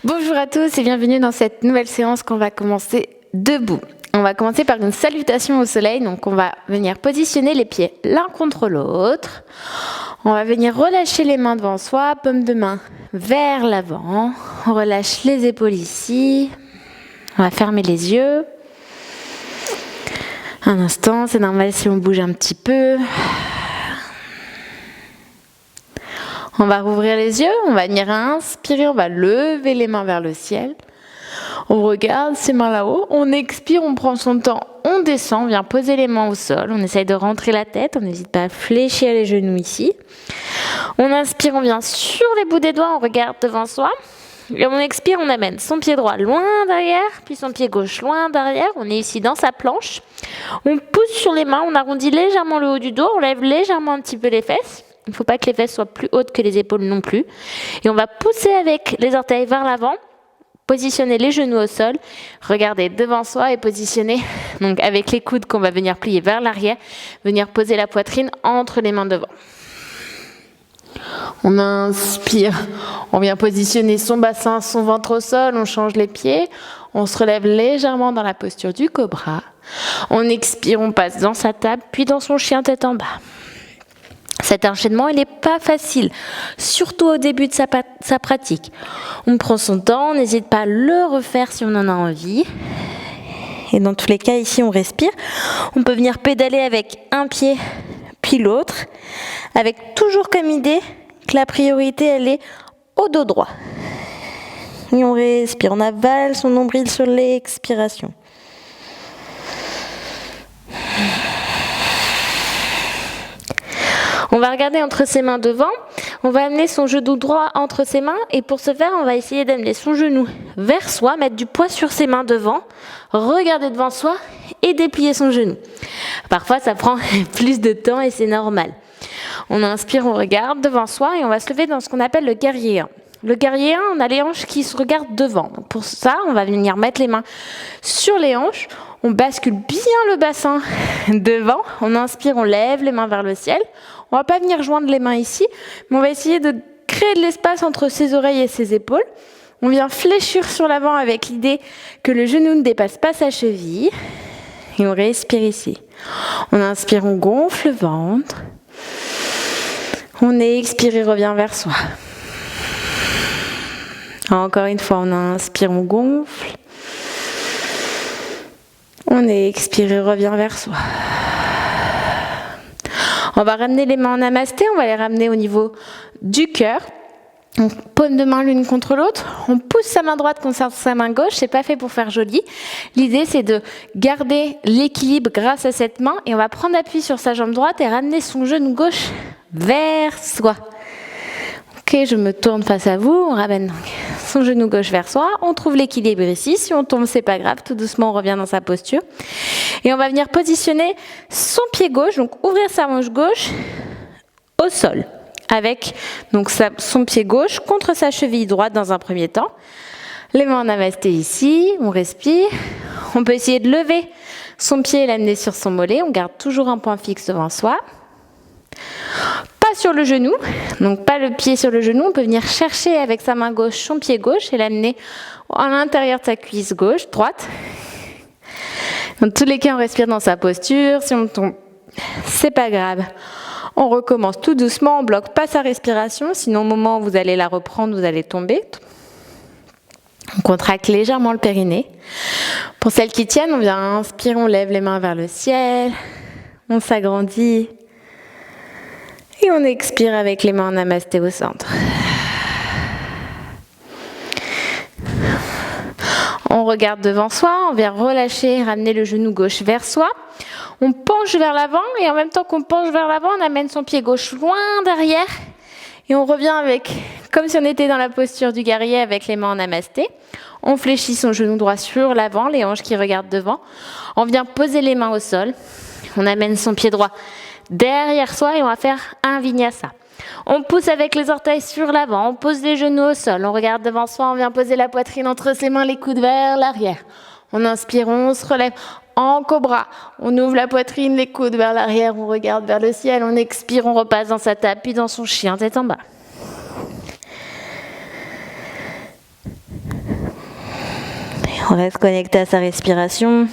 Bonjour à tous et bienvenue dans cette nouvelle séance qu'on va commencer debout. On va commencer par une salutation au soleil, donc on va venir positionner les pieds l'un contre l'autre. On va venir relâcher les mains devant soi, paume de main vers l'avant. On relâche les épaules ici. On va fermer les yeux. Un instant, c'est normal si on bouge un petit peu. On va rouvrir les yeux, on va venir inspirer, on va lever les mains vers le ciel. On regarde ses mains là-haut, on expire, on prend son temps, on descend, on vient poser les mains au sol, on essaye de rentrer la tête, on n'hésite pas à fléchir les genoux ici. On inspire, on vient sur les bouts des doigts, on regarde devant soi. Et on expire, on amène son pied droit loin derrière, puis son pied gauche loin derrière. On est ici dans sa planche. On pousse sur les mains, on arrondit légèrement le haut du dos, on lève légèrement un petit peu les fesses. Il ne faut pas que les fesses soient plus hautes que les épaules non plus. Et on va pousser avec les orteils vers l'avant, positionner les genoux au sol, regarder devant soi et positionner donc avec les coudes qu'on va venir plier vers l'arrière, venir poser la poitrine entre les mains devant. On inspire, on vient positionner son bassin, son ventre au sol, on change les pieds, on se relève légèrement dans la posture du cobra. On expire, on passe dans sa table, puis dans son chien tête en bas. Cet enchaînement, il n'est pas facile, surtout au début de sa pratique. On prend son temps, on n'hésite pas à le refaire si on en a envie. Et dans tous les cas, ici, on respire. On peut venir pédaler avec un pied puis l'autre, avec toujours comme idée que la priorité, elle est au dos droit. Et on respire, on avale son nombril sur l'expiration. On va regarder entre ses mains devant, on va amener son genou droit entre ses mains et pour ce faire, on va essayer d'amener son genou vers soi, mettre du poids sur ses mains devant, regarder devant soi et déplier son genou. Parfois, ça prend plus de temps et c'est normal. On inspire, on regarde devant soi et on va se lever dans ce qu'on appelle le guerrier 1. Le guerrier 1, on a les hanches qui se regardent devant. Donc pour ça, on va venir mettre les mains sur les hanches. On bascule bien le bassin devant. On inspire, on lève les mains vers le ciel. On ne va pas venir joindre les mains ici, mais on va essayer de créer de l'espace entre ses oreilles et ses épaules. On vient fléchir sur l'avant avec l'idée que le genou ne dépasse pas sa cheville. Et on respire ici. On inspire, on gonfle le ventre. On expire et revient vers soi. Encore une fois, on inspire, on gonfle. On expire et revient vers soi. On va ramener les mains en namasté, on va les ramener au niveau du cœur. Donc, paume de main l'une contre l'autre. On pousse sa main droite contre sa main gauche. C'est pas fait pour faire joli. L'idée, c'est de garder l'équilibre grâce à cette main. Et on va prendre appui sur sa jambe droite et ramener son genou gauche vers soi. Ok, je me tourne face à vous. On ramène donc son genou gauche vers soi. On trouve l'équilibre ici. Si on tombe, c'est pas grave. Tout doucement, on revient dans sa posture. Et on va venir positionner son pied gauche, donc ouvrir sa hanche gauche au sol. Avec donc son pied gauche contre sa cheville droite dans un premier temps. Les mains en namasté ici, on respire. On peut essayer de lever son pied et l'amener sur son mollet. On garde toujours un point fixe devant soi. Pas sur le genou, donc pas le pied sur le genou. On peut venir chercher avec sa main gauche son pied gauche et l'amener à l'intérieur de sa cuisse gauche, droite. Dans tous les cas, on respire dans sa posture. Si on tombe, c'est pas grave. On recommence tout doucement, on ne bloque pas sa respiration, sinon au moment où vous allez la reprendre, vous allez tomber. On contracte légèrement le périnée. Pour celles qui tiennent, on vient inspirer, on lève les mains vers le ciel, on s'agrandit et on expire avec les mains en namasté au centre. On regarde devant soi, on vient relâcher, ramener le genou gauche vers soi. On penche vers l'avant et en même temps qu'on penche vers l'avant, on amène son pied gauche loin derrière et on revient avec, comme si on était dans la posture du guerrier avec les mains en namasté. On fléchit son genou droit sur l'avant, les hanches qui regardent devant. On vient poser les mains au sol. On amène son pied droit derrière soi et on va faire un vinyasa. On pousse avec les orteils sur l'avant, on pose les genoux au sol, on regarde devant soi, on vient poser la poitrine entre ses mains, les coudes vers l'arrière. On inspire, on se relève en cobra. On ouvre la poitrine, les coudes vers l'arrière, on regarde vers le ciel, on expire, on repasse dans sa table, puis dans son chien, tête en bas. On reste connecté à sa respiration.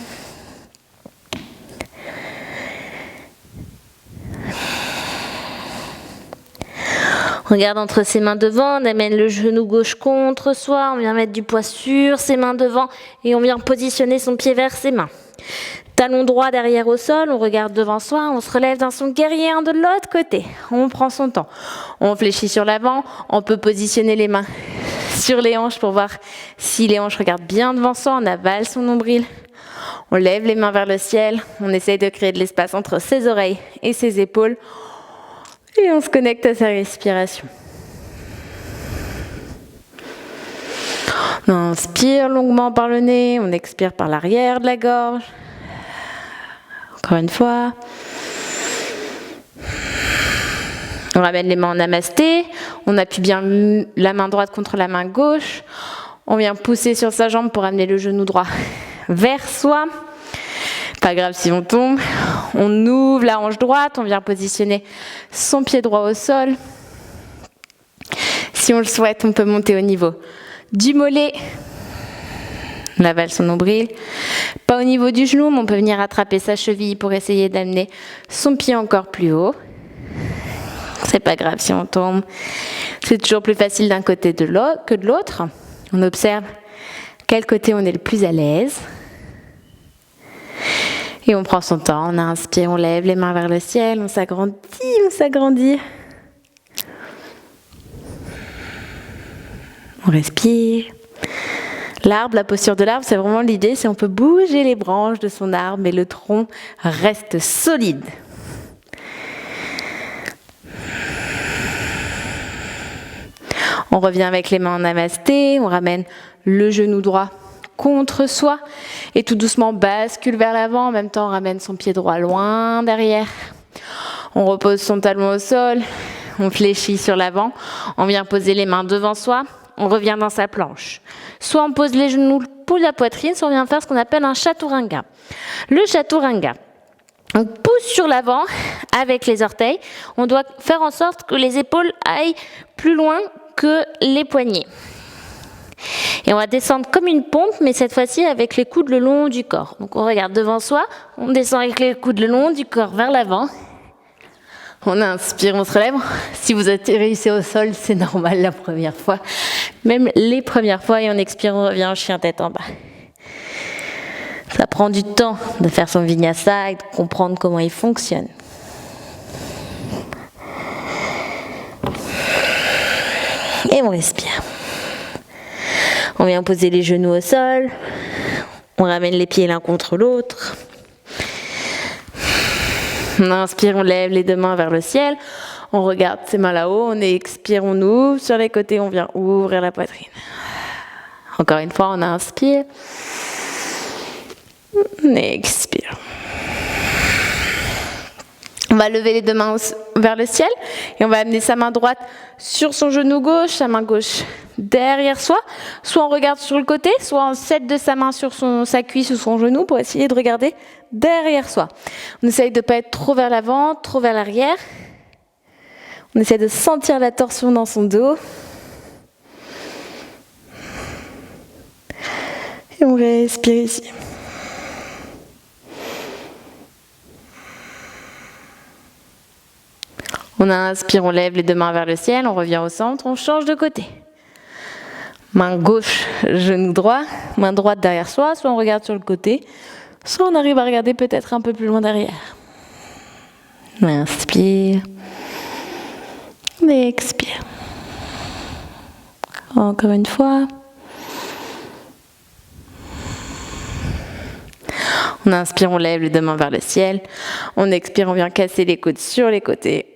On regarde entre ses mains devant, on amène le genou gauche contre soi, on vient mettre du poids sur ses mains devant et on vient positionner son pied vers ses mains. Talon droit derrière au sol, on regarde devant soi, on se relève dans son guerrier de l'autre côté. On prend son temps. On fléchit sur l'avant, on peut positionner les mains sur les hanches pour voir si les hanches regardent bien devant soi, on avale son nombril. On lève les mains vers le ciel, on essaye de créer de l'espace entre ses oreilles et ses épaules. Et on se connecte à sa respiration. On inspire longuement par le nez, on expire par l'arrière de la gorge. Encore une fois. On ramène les mains en namasté, on appuie bien la main droite contre la main gauche. On vient pousser sur sa jambe pour amener le genou droit vers soi. Pas grave si on tombe. On ouvre la hanche droite, on vient positionner son pied droit au sol. Si on le souhaite, on peut monter au niveau du mollet. On avale son nombril. Pas au niveau du genou, mais on peut venir attraper sa cheville pour essayer d'amener son pied encore plus haut. C'est pas grave si on tombe. C'est toujours plus facile d'un côté que de l'autre. On observe quel côté on est le plus à l'aise. Et on prend son temps, on inspire, on lève les mains vers le ciel, on s'agrandit, on s'agrandit. On respire. L'arbre, la posture de l'arbre, c'est vraiment l'idée, c'est on peut bouger les branches de son arbre, mais le tronc reste solide. On revient avec les mains en namasté, on ramène le genou droit contre soi et tout doucement bascule vers l'avant. En même temps, on ramène son pied droit loin derrière. On repose son talon au sol, on fléchit sur l'avant, on vient poser les mains devant soi, on revient dans sa planche. Soit on pose les genoux pour la poitrine, soit on vient faire ce qu'on appelle un chaturanga. Le chaturanga, on pousse sur l'avant avec les orteils. On doit faire en sorte que les épaules aillent plus loin que les poignets. Et on va descendre comme une pompe, mais cette fois-ci avec les coudes le long du corps. Donc on regarde devant soi, on descend avec les coudes le long du corps vers l'avant. On inspire, on se relève. Si vous atterrissez au sol, c'est normal la première fois. Même les premières fois, et on expire, on revient en chien tête en bas. Ça prend du temps de faire son vinyasa et de comprendre comment il fonctionne. Et on respire. On vient poser les genoux au sol. On ramène les pieds l'un contre l'autre. On inspire, on lève les deux mains vers le ciel. On regarde ses mains là-haut. On expire, on ouvre sur les côtés. On vient ouvrir la poitrine. Encore une fois, on inspire. On expire. On va lever les deux mains vers le ciel et on va amener sa main droite sur son genou gauche, sa main gauche derrière soi. Soit on regarde sur le côté, soit on s'aide de sa main sur sa cuisse ou son genou pour essayer de regarder derrière soi. On essaye de ne pas être trop vers l'avant, trop vers l'arrière. On essaie de sentir la torsion dans son dos. Et on respire ici. On inspire, on lève les deux mains vers le ciel, on revient au centre, on change de côté. Main gauche, genou droit, main droite derrière soi, soit on regarde sur le côté, soit on arrive à regarder peut-être un peu plus loin derrière. On inspire, on expire. Encore une fois. On inspire, on lève les deux mains vers le ciel. On expire, on vient casser les coudes sur les côtés.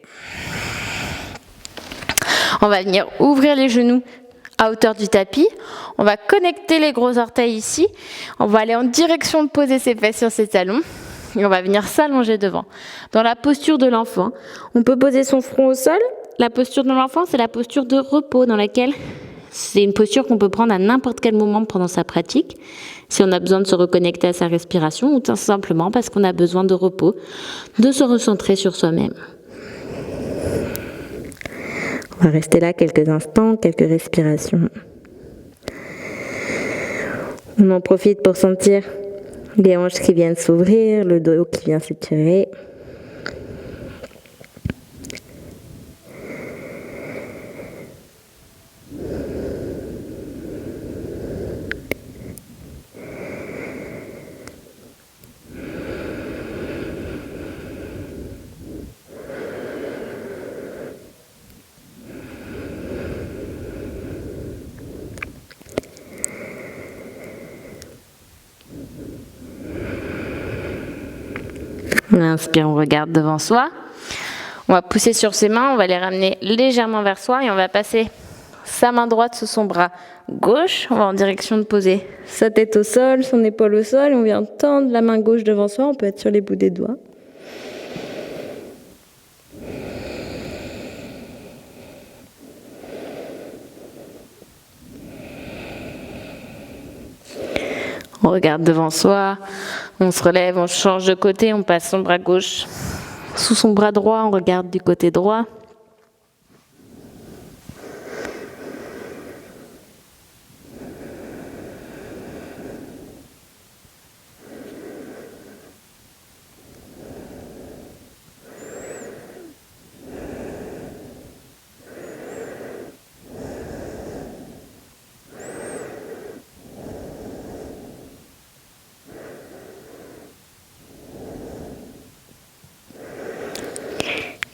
On va venir ouvrir les genoux à hauteur du tapis. On va connecter les gros orteils ici. On va aller en direction de poser ses fesses sur ses talons. Et on va venir s'allonger devant. Dans la posture de l'enfant, on peut poser son front au sol. La posture de l'enfant, c'est la posture de repos dans laquelle c'est une posture qu'on peut prendre à n'importe quel moment pendant sa pratique. Si on a besoin de se reconnecter à sa respiration ou tout simplement parce qu'on a besoin de repos, de se recentrer sur soi-même. On va rester là quelques instants, quelques respirations. On en profite pour sentir les hanches qui viennent s'ouvrir, le dos qui vient s'étirer. On inspire, on regarde devant soi. On va pousser sur ses mains, on va les ramener légèrement vers soi et on va passer sa main droite sous son bras gauche. On va en direction de poser sa tête au sol, son épaule au sol. On vient tendre la main gauche devant soi, on peut être sur les bouts des doigts. On regarde devant soi, on se relève, on change de côté, on passe son bras gauche sous son bras droit, on regarde du côté droit.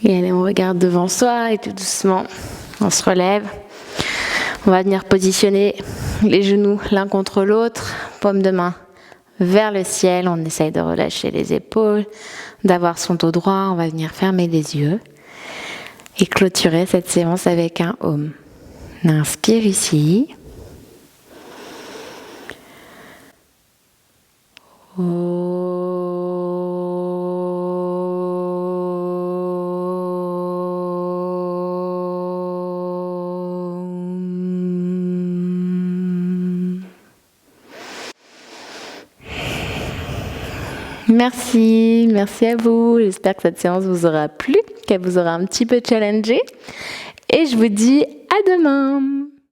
Et allez, on regarde devant soi et tout doucement, on se relève. On va venir positionner les genoux l'un contre l'autre, paume de main vers le ciel. On essaye de relâcher les épaules, d'avoir son dos droit. On va venir fermer les yeux et clôturer cette séance avec un Om. On inspire ici. Merci à vous. J'espère que cette séance vous aura plu, qu'elle vous aura un petit peu challengé. Et je vous dis à demain.